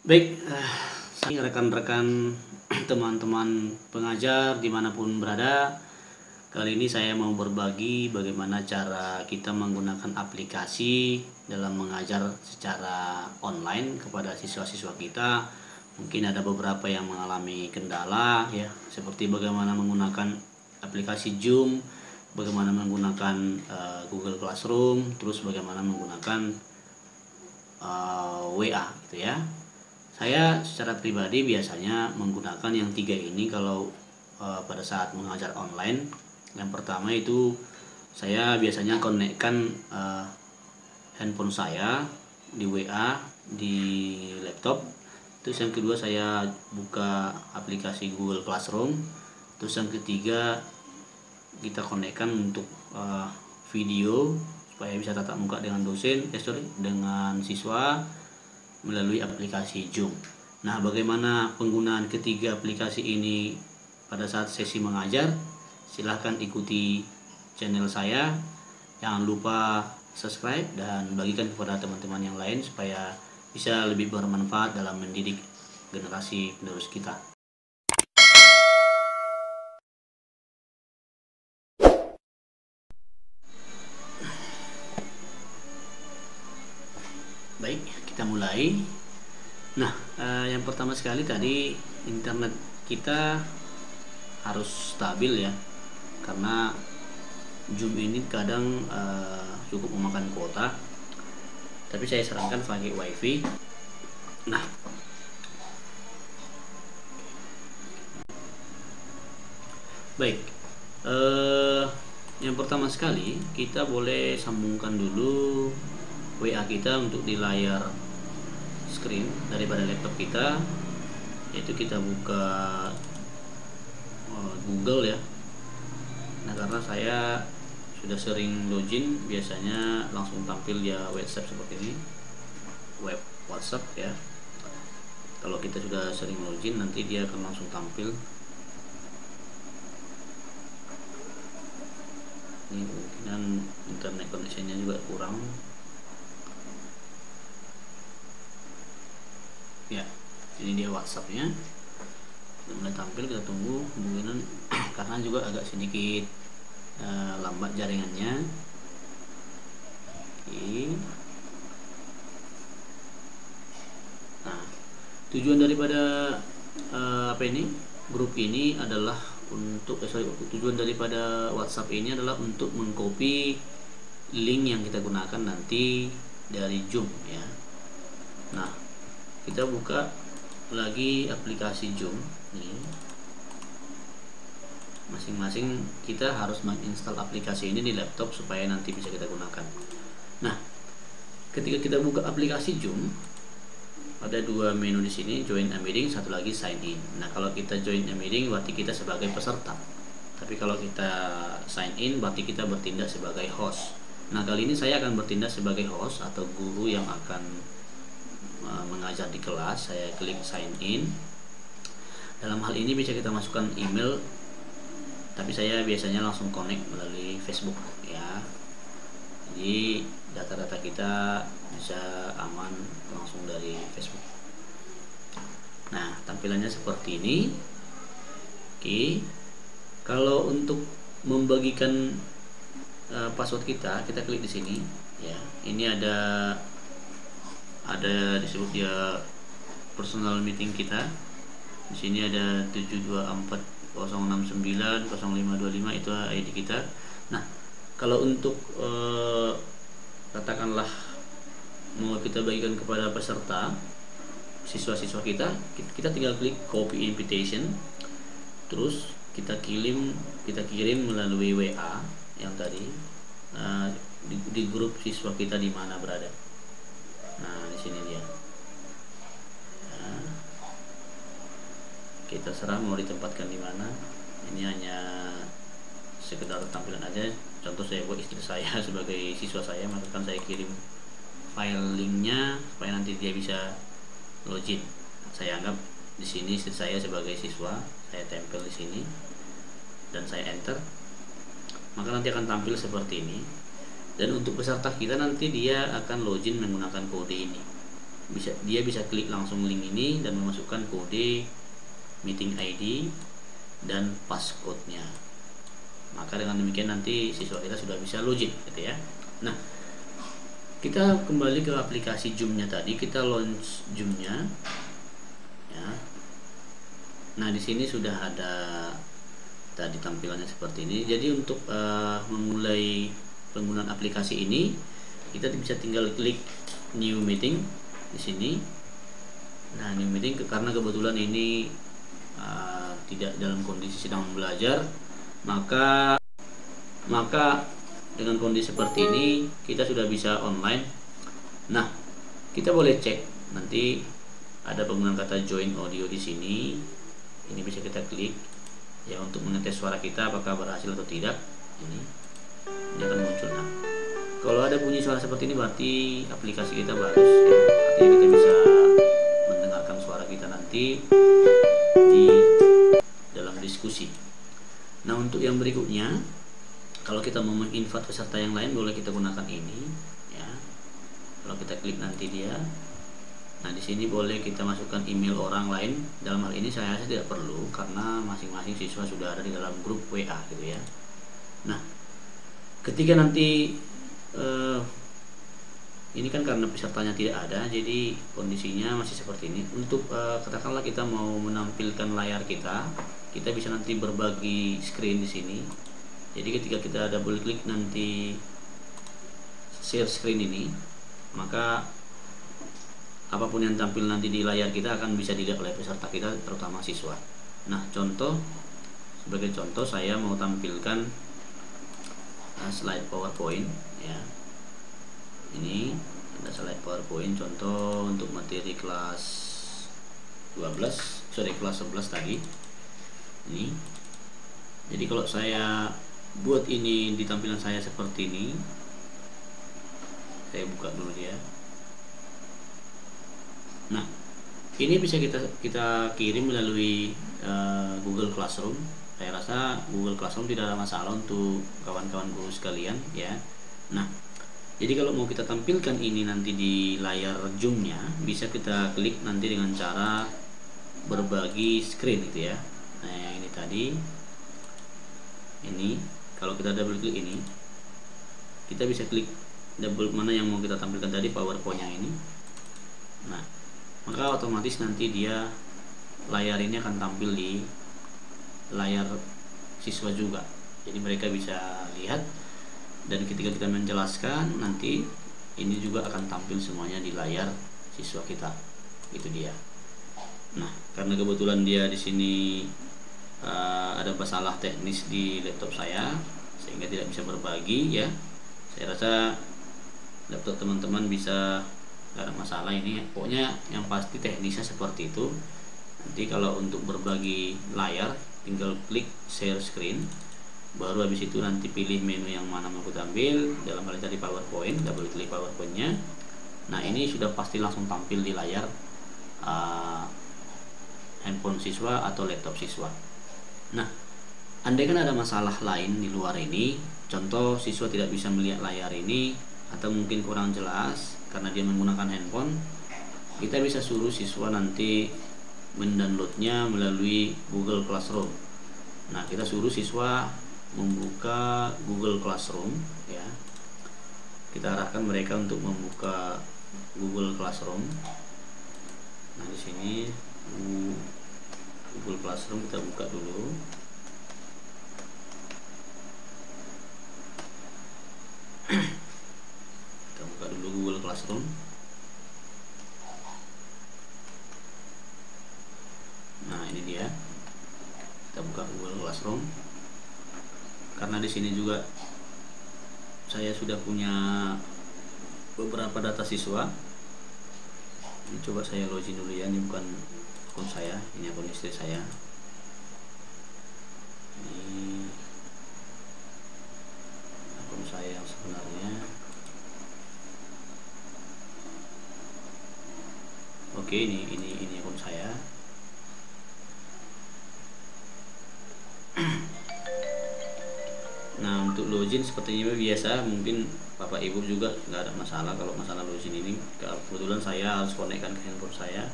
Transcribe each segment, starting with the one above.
Baik, rekan-rekan teman-teman pengajar dimanapun berada. Kali ini saya mau berbagi bagaimana cara kita menggunakan aplikasi dalam mengajar secara online kepada siswa-siswa kita. Mungkin ada beberapa yang mengalami kendala ya, seperti bagaimana menggunakan aplikasi Zoom, bagaimana menggunakan Google Classroom, terus bagaimana menggunakan WA gitu ya. Saya secara pribadi biasanya menggunakan yang tiga ini kalau pada saat mengajar online. Yang pertama itu saya biasanya konekkan handphone saya di WA di laptop. Terus yang kedua saya buka aplikasi Google Classroom. Terus yang ketiga kita konekkan untuk video supaya bisa tatap muka dengan dengan siswa melalui aplikasi Zoom. Nah, bagaimana penggunaan ketiga aplikasi ini pada saat sesi mengajar? Silahkan ikuti channel saya. Jangan lupa subscribe dan bagikan kepada teman-teman yang lain supaya bisa lebih bermanfaat dalam mendidik generasi penerus kita. Baik, kita mulai. Nah, yang pertama sekali tadi internet kita harus stabil ya, karena Zoom ini kadang cukup memakan kuota. Tapi saya sarankan pakai WiFi. Nah, baik. Yang pertama sekali kita boleh sambungkan dulu WA kita untuk di layar screen daripada laptop kita, yaitu kita buka Google ya. Nah, karena saya sudah sering login, biasanya langsung tampil ya WhatsApp seperti ini, web WhatsApp ya. Kalau kita sudah sering login, nanti dia akan langsung tampil. Ini kemungkinan internet connectionnya juga kurang. Ya, ini dia WhatsAppnya sudah mulai tampil. Kita tunggu kemungkinan karena juga agak sedikit lambat jaringannya. Oke. Nah, tujuan daripada grup ini adalah tujuan daripada WhatsApp ini adalah untuk mengcopy link yang kita gunakan nanti dari Zoom ya. Nah, kita buka lagi aplikasi Zoom nih. Masing-masing kita harus menginstal aplikasi ini di laptop supaya nanti bisa kita gunakan. Nah, ketika kita buka aplikasi Zoom, ada dua menu di sini, join a meeting, satu lagi sign in. Nah, kalau kita join a meeting berarti kita sebagai peserta. Tapi kalau kita sign in berarti kita bertindak sebagai host. Nah, kali ini saya akan bertindak sebagai host atau guru yang akan mengajar di kelas. Saya klik sign in. Dalam hal ini bisa kita masukkan email, tapi saya biasanya langsung connect melalui Facebook ya. Jadi data-data kita bisa aman langsung dari Facebook. Nah, tampilannya seperti ini. Oke. Kalau untuk membagikan password kita klik di sini ya. Ini ada disebut ya personal meeting kita. Di sini ada 72406900525 itu ID kita. Nah, kalau untuk katakanlah mau kita bagikan kepada peserta siswa-siswa kita tinggal klik copy invitation, terus kita kirim melalui WA yang tadi di grup siswa kita di mana berada. Nah, di sini dia. Nah, kita serah mau ditempatkan di mana. Ini hanya sekedar tampilan aja. Contoh saya buat istri saya sebagai siswa saya, maka kan saya kirim file linknya supaya nanti dia bisa login. Saya anggap di sini istri saya sebagai siswa, saya tempel di sini dan saya enter. Maka nanti akan tampil seperti ini. Dan untuk peserta kita nanti dia akan login menggunakan kode ini. dia bisa klik langsung link ini dan memasukkan kode meeting ID dan passcode-nya. Maka dengan demikian nanti siswa kita sudah bisa login gitu ya. Nah, kita kembali ke aplikasi Zoom-nya tadi, kita launch Zoom-nya ya. Nah, di sini sudah ada tadi tampilannya seperti ini. Jadi untuk memulai penggunaan aplikasi ini, kita bisa tinggal klik new meeting di sini. Nah, new meeting karena kebetulan ini tidak dalam kondisi sedang belajar, maka dengan kondisi seperti ini kita sudah bisa online. Nah, kita boleh cek nanti ada penggunaan kata join audio di sini. Ini bisa kita klik ya untuk mengetes suara kita apakah berhasil atau tidak. Ini akan muncul. Nah, kalau ada bunyi suara seperti ini berarti aplikasi kita bagus ya. Artinya kita bisa mendengarkan suara kita nanti di dalam diskusi. Nah, untuk yang berikutnya, kalau kita mau menginvite peserta yang lain boleh kita gunakan ini ya. Kalau kita klik nanti dia. Nah, di sini boleh kita masukkan email orang lain. Dalam hal ini saya rasa tidak perlu karena masing-masing siswa sudah ada di dalam grup WA gitu ya. Nah, ketika nanti ini kan karena pesertanya tidak ada, jadi kondisinya masih seperti ini. Untuk katakanlah kita mau menampilkan layar kita bisa nanti berbagi screen di sini. Jadi ketika kita double klik nanti share screen ini, maka apapun yang tampil nanti di layar kita akan bisa dilihat oleh peserta kita, terutama siswa. Nah, sebagai contoh saya mau tampilkan slide PowerPoint ya. Ini ada slide PowerPoint contoh untuk materi kelas 11 tadi. Ini. Jadi kalau saya buat ini di tampilan saya seperti ini, saya buka dulu dia. Nah, ini bisa kita kirim melalui Google Classroom. Saya rasa Google Classroom tidak ada masalah untuk kawan-kawan guru sekalian ya. Nah, jadi kalau mau kita tampilkan ini nanti di layar Zoom-nya, bisa kita klik nanti dengan cara berbagi screen gitu ya. Nah, yang ini tadi, ini kalau kita double klik ini, kita bisa klik double mana yang mau kita tampilkan tadi, PowerPoint-nya ini. Nah, maka otomatis nanti dia layar ini akan tampil di layar siswa juga. Jadi mereka bisa lihat, dan ketika kita menjelaskan nanti ini juga akan tampil semuanya di layar siswa kita. Itu dia. Nah, karena kebetulan dia di sini ada masalah teknis di laptop saya sehingga tidak bisa berbagi ya. Saya rasa laptop teman-teman bisa, gak ada masalah ini. Pokoknya yang pasti teknisnya seperti itu. Nanti kalau untuk berbagi layar tinggal klik share screen, baru habis itu nanti pilih menu yang mana mau kita ambil. Dalam hal ini tadi PowerPoint, double klik PowerPoint-nya. Nah, ini sudah pasti langsung tampil di layar handphone siswa atau laptop siswa. Nah, andai kan ada masalah lain di luar ini, contoh siswa tidak bisa melihat layar ini atau mungkin kurang jelas karena dia menggunakan handphone, kita bisa suruh siswa nanti mendownloadnya melalui Google Classroom. Nah, kita suruh siswa membuka Google Classroom ya. Kita arahkan mereka untuk membuka Google Classroom. Nah, di sini Google Classroom kita buka dulu. Kita buka dulu Google Classroom. Nah, ini dia. Kita buka Google Classroom. Karena di sini juga saya sudah punya beberapa data siswa. Ini coba saya login dulu ya. Ini bukan akun saya, ini akun istri saya. Ini akun saya yang sebenarnya. Oke, ini akun saya. Nah, untuk login sepertinya biasa, mungkin Bapak Ibu juga nggak ada masalah kalau masalah login ini. Kebetulan saya harus konekkan ke handphone saya.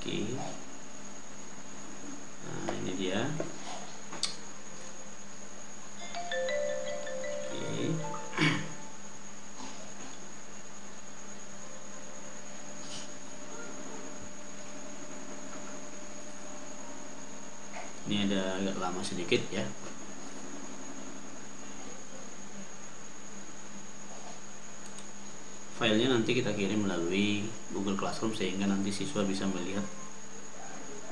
Oke. Nah, ini dia. Oke. Ini ada agak lama sedikit ya. Filenya nanti kita kirim melalui Google Classroom sehingga nanti siswa bisa melihat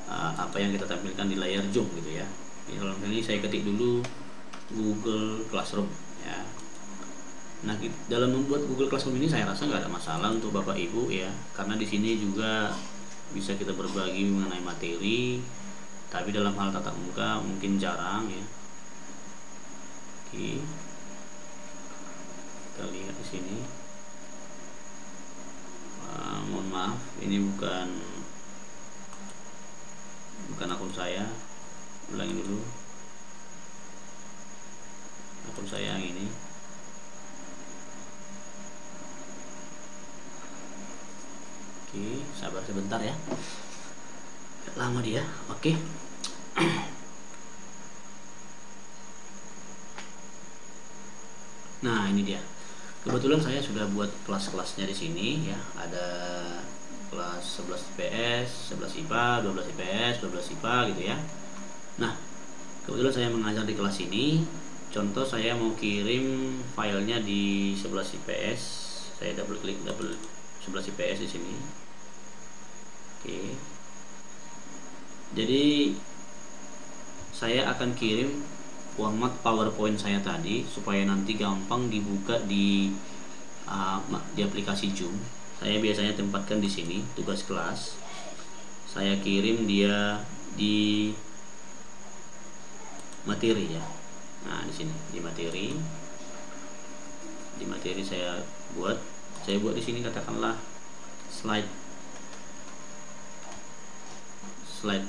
apa yang kita tampilkan di layar Zoom gitu ya. Jadi kalau ini saya ketik dulu Google Classroom ya. Nah, dalam membuat Google Classroom ini saya rasa nggak ada masalah untuk Bapak Ibu ya, karena di sini juga bisa kita berbagi mengenai materi. Tapi dalam hal tatap muka mungkin jarang ya. Oke. Kita lihat di sini. Mohon maaf, ini bukan akun saya. Ulangi dulu. Akun saya yang ini. Oke, sabar sebentar ya. Lama dia. Oke. Nah, ini dia. Kebetulan saya sudah buat kelas-kelasnya di sini ya. Ada kelas 11 IPS, 11 IPA, 12 IPS, 12 IPA gitu ya. Nah, kebetulan saya mengajar di kelas ini. Contoh saya mau kirim filenya di 11 IPS. Saya double klik 11 IPS di sini. Oke. Jadi saya akan kirim format PowerPoint saya tadi supaya nanti gampang dibuka di aplikasi Zoom. Saya biasanya tempatkan di sini tugas kelas. Saya kirim dia di materi ya. Nah, di sini di materi. Di materi saya buat di sini katakanlah slide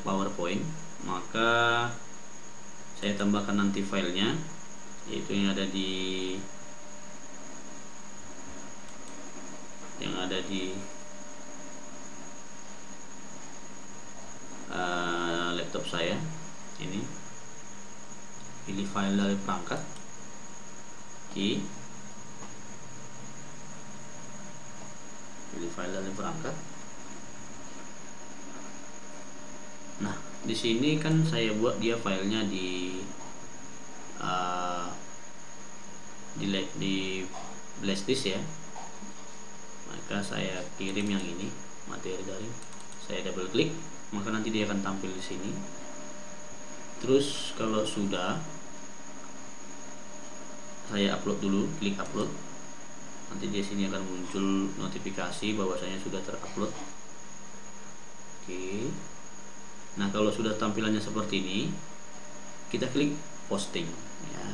PowerPoint, maka saya tambahkan nanti filenya, yaitu yang ada di laptop saya ini. Pilih file dari perangkat. Oke. Pilih file dari perangkat. Nah, di sini kan saya buat dia filenya di flash disk ya. Maka saya kirim yang ini, materi dari. Saya double klik, maka nanti dia akan tampil di sini. Terus kalau sudah, saya upload dulu, klik upload. Nanti di sini akan muncul notifikasi bahwasanya sudah terupload. Oke. Nah, kalau sudah tampilannya seperti ini, kita klik posting ya.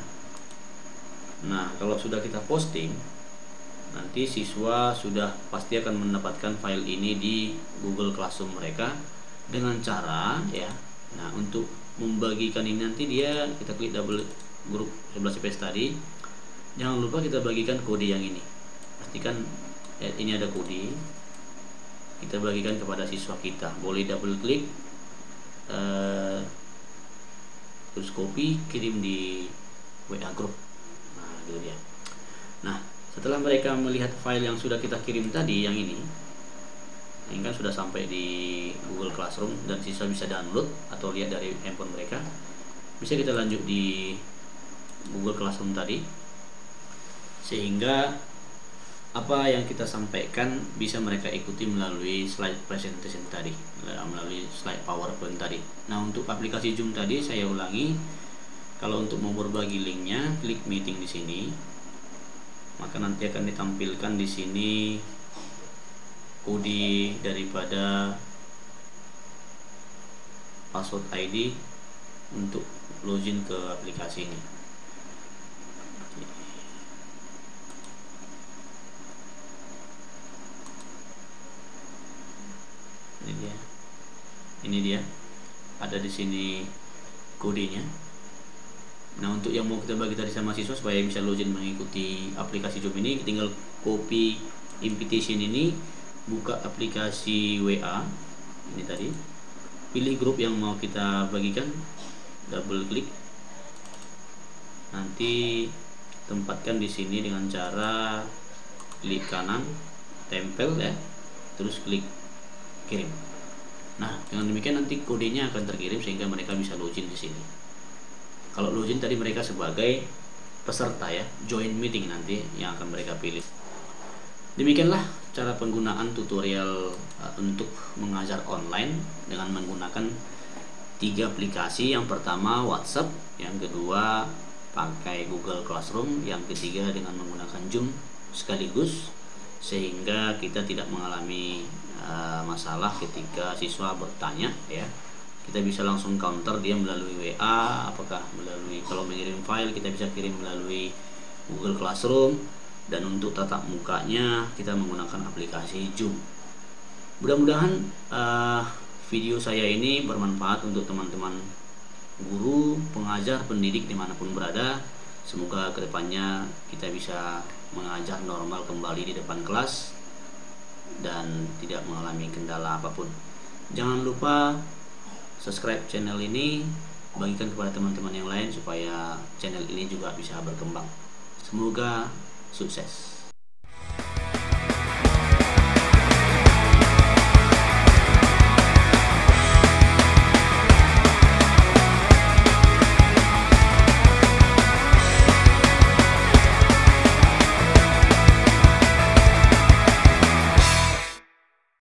Nah, kalau sudah kita posting, nanti siswa sudah pasti akan mendapatkan file ini di Google Classroom mereka dengan cara ya. Nah, untuk membagikan ini nanti kita klik double grup 11 IPS tadi. Jangan lupa kita bagikan kode yang ini. Pastikan ini ada kode. Kita bagikan kepada siswa kita. Boleh double klik, terus copy, kirim di WA group. Nah, gitu dia. Nah, setelah mereka melihat file yang sudah kita kirim tadi, yang ini kan sudah sampai di Google Classroom dan siswa bisa download atau lihat dari handphone mereka, bisa kita lanjut di Google Classroom tadi, sehingga apa yang kita sampaikan bisa mereka ikuti melalui slide presentation tadi, melalui slide PowerPoint tadi. Nah, untuk aplikasi Zoom tadi saya ulangi, kalau untuk mau berbagi linknya, klik meeting di sini, maka nanti akan ditampilkan di sini kode daripada password ID untuk login ke aplikasi ini. Ini dia ada di sini kodenya. Nah, untuk yang mau kita bagi tadi sama siswa supaya bisa login mengikuti aplikasi Zoom ini, tinggal copy invitation ini, buka aplikasi WA ini tadi, pilih grup yang mau kita bagikan, double klik, nanti tempatkan di sini dengan cara klik kanan, tempel ya, terus klik kirim. Nah, dengan demikian nanti kodenya akan terkirim sehingga mereka bisa login di sini. Kalau login tadi mereka sebagai peserta ya, join meeting nanti yang akan mereka pilih. Demikianlah cara penggunaan tutorial untuk mengajar online dengan menggunakan 3 aplikasi. Yang pertama WhatsApp, yang kedua pakai Google Classroom, yang ketiga dengan menggunakan Zoom sekaligus, sehingga kita tidak mengalami masalah ketika siswa bertanya ya. Kita bisa langsung counter dia melalui WA, apakah melalui, kalau mengirim file kita bisa kirim melalui Google Classroom, dan untuk tatap mukanya kita menggunakan aplikasi Zoom. Mudah-mudahan video saya ini bermanfaat untuk teman-teman guru, pengajar, pendidik dimanapun berada. Semoga kedepannya kita bisa mengajar normal kembali di depan kelas dan tidak mengalami kendala apapun. Jangan lupa subscribe channel ini, bagikan kepada teman-teman yang lain supaya channel ini juga bisa berkembang. Semoga sukses.